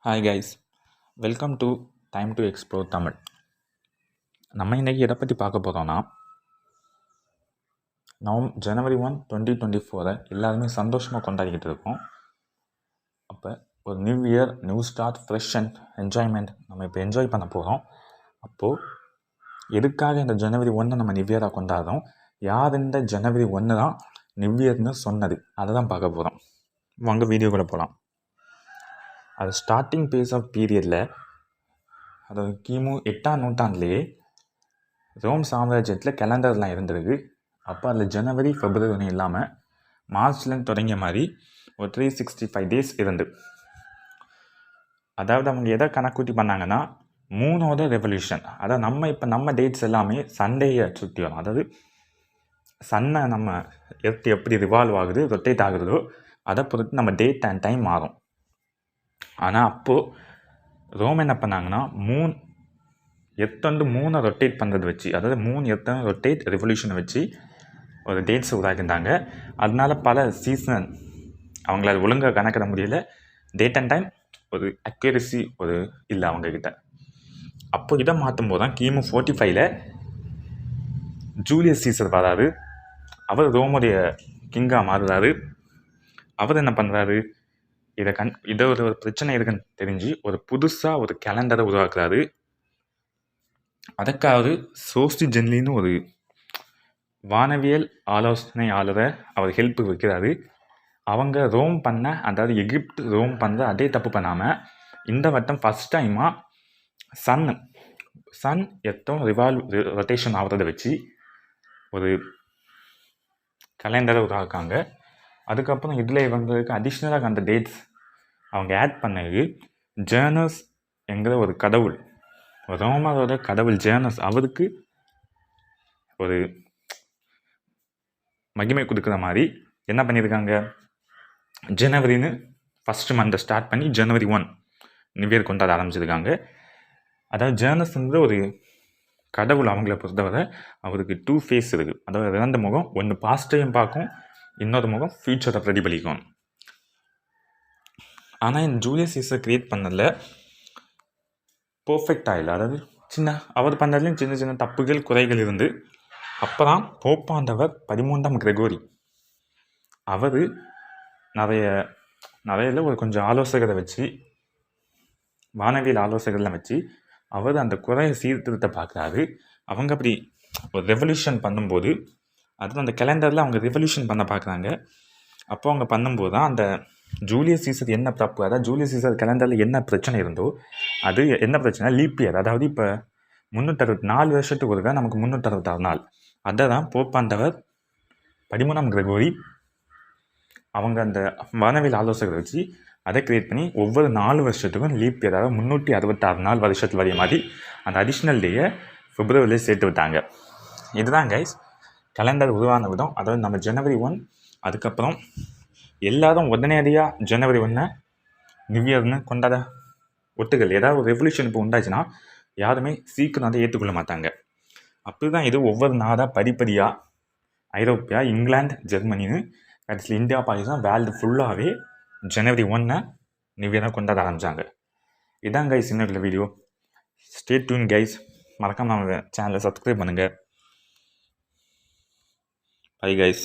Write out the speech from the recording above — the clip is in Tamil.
Hi guys, welcome to time to explore Tamil. நம்ம இன்றைக்கி எதை பற்றி பார்க்க போகிறோன்னா, ஜனவரி 1, 2024 எல்லாருமே சந்தோஷமாக கொண்டாடிக்கிட்டு இருக்கோம். அப்போ ஒரு new year, new start, fresh and enjoyment நம்ம இப்போ என்ஜாய் பண்ண போகிறோம். அப்போது எதுக்காக இந்த ஜனவரி 1 நம்ம நியூ இயராக கொண்டாடுறோம், யார் இந்த ஜனவரி 1 தான் நியூ இயர்னு சொன்னது, அதை தான் பார்க்க போகிறோம். வாங்க வீடியோக்குள்ளே போகலாம். அது ஸ்டார்டிங் பேஸ் ஆஃப் பீரியடில், அதாவது கிமு 8ஆம் நூற்றாண்டுலேயே ரோம் சாம்ராஜ்யத்தில் கேலண்டர்லாம் இருந்திருக்கு. அப்போ அதில் ஜனவரி, பிப்ரவரி இல்லாமல் மார்ச்லேருந்து தொடங்கிய மாதிரி ஒரு 365 days இருந்து. அதாவது அவங்க எதை கணக்கூட்டி பண்ணாங்கன்னா, 3வது ரெவல்யூஷன். அதாவது நம்ம டேட்ஸ் எல்லாமே சண்டேயை சுற்றி வரும். அதாவது சன்னை நம்ம எப்படி ரிவால்வ் ஆகுது, ரொட்டேட் ஆகுறதோ அதை பொறுத்து நம்ம டேட் அண்ட் டைம் மாறும். ஆனால் அப்போது ரோம் என்ன பண்ணாங்கன்னா, 3 ரொட்டேட் பண்ணுறது வச்சு, அதாவது 3 ரொட்டேட் ரெவல்யூஷனை வச்சு ஒரு டேட்ஸ் உருவாக்கிட்டாங்க. அதனால பல சீசன் அவங்களால ஒழுங்காக கணக்கிட முடியல. டேட் அண்ட் டைம் ஒரு அக்யூரசி இல்லை அவங்கக்கிட்ட. அப்போ இதை மாற்றும் போது தான் கிமு 45 ஜூலியஸ் சீசர் வராரு. அவர் ரோமுடைய கிங்காக மாறுறாரு. அவர் என்ன பண்ணுறாரு, இதை ஒரு பிரச்சனை இருக்குன்னு தெரிஞ்சு ஒரு புதுசாக ஒரு கேலண்டரை உருவாக்குறாரு. அதற்காக சோஸ்டி ஜென்லின்னு ஒரு வானவியல் ஆலோசனையாளரை அவர் ஹெல்ப்பு வைக்கிறாரு. அவங்க ரோம் பண்ண, அதாவது எகிப்து ரோம் பண்ணுற அதே தப்பு பண்ணாமல் இந்த வட்டம் ஃபஸ்ட் டைமாக சன் ரொட்டேஷன் ஆகிறத வச்சு ஒரு கேலண்டரை உருவாக்காங்க. அதுக்கப்புறம் இதில் இவங்களுக்கு அடிஷ்னலாக அந்த டேட்ஸ் அவங்க ஆட் பண்ணது ஜேர்னஸ் என்கிற ஒரு கடவுள், ரோமரோட கடவுள் ஜேர்னஸ், அவருக்கு ஒரு மகிமை கொடுக்குற மாதிரி என்ன பண்ணியிருக்காங்க, ஜனவரின்னு ஃபஸ்ட்டு மந்தை ஸ்டார்ட் பண்ணி ஜனவரி 1 நியூ இயர் கொண்டாட ஆரம்பிச்சிருக்காங்க. அதாவது ஜேர்னஸ்ன்ற ஒரு கடவுள், அவங்கள பொறுத்தவரை அவருக்கு 2 ஃபேஸ் இருக்குது. அதாவது 2 முகம், ஒன்று பாஸ்டையும் பார்க்கும், இன்னொரு முகம் ஃப்யூச்சரை பிரதிபலிக்கும். ஆனால் இந்த ஜூலியஸ் சீசர் கிரியேட் பண்ணதில் பர்ஃபெக்டாக இல்லை. அதாவது அவர் பண்ணதுலேயும் சின்ன சின்ன தப்புகள், குறைகள் இருந்து அப்போ தான் போப்பாண்டவர் 13ஆம் கிரெகோரி அவர் நிறைய ஒரு கொஞ்சம் ஆலோசகரை வச்சு, வானவியல் ஆலோசகர்லாம் வச்சு அவர் அந்த குறையை சீர்திருத்த பார்க்குறாரு. அவங்க அப்படி ஒரு ரெவல்யூஷன் பண்ணும்போது, அதுவும் அந்த கேலண்டரில் அவங்க ரெவல்யூஷன் பண்ண பார்க்குறாங்க. அப்போ அவங்க பண்ணும்போது தான் அந்த ஜூலியஸ் சீசர் என்ன தப்பு, அதாவது ஜூலியஸ் சீசர் கேலண்டரில் என்ன பிரச்சனை இருந்தோ, அது என்ன பிரச்சனை, லீப் இயர். அதாவது இப்போ 364 வருஷத்துக்கு ஒருக்கா நமக்கு 366 நாள். அதை தான் போப்பாண்டவர் 13ஆம் கிரெகோரி அவங்க அந்த வானவியல் ஆலோசகரை வச்சு அதை கிரியேட் பண்ணி ஒவ்வொரு 4 வருஷத்துக்கும் லீப் இயர், அதாவது 366 நாள் வருஷத்தில் வரைய மாதிரி அந்த அடிஷ்னல் டேயை பிப்ரவரியில் சேர்த்து விட்டாங்க. இதுதான் கைஸ் கேலண்டர் உருவான விதம். அதாவது நம்ம ஜனவரி 1, அதுக்கப்புறம் எல்லாரும் உடனடியாக ஜனவரி 1 நியூ இயர்னு கொண்டாட ஒட்டுகள். ஏதாவது ஒரு ரெவல்யூஷன் இப்போ உண்டாச்சுன்னா யாருமே சீக்கிரம் அதை ஏற்றுக்கொள்ள மாட்டாங்க. அப்படி தான் இது ஒவ்வொரு நாடாக படிப்படியாக ஐரோப்பியா, இங்கிலாந்து, ஜெர்மனின்னு கடைசியில் இந்தியா, பாகிஸ்தான், வேர்ல்டு ஃபுல்லாகவே ஜனவரி 1 நியூ இயராக கொண்டாட ஆரம்பித்தாங்க. இதான் கைஸ் இன்னொரு வீடியோ. Stay tune guys. மறக்காமல் நம்ம சேனலை சப்ஸ்கிரைப் பண்ணுங்கள். Bye guys.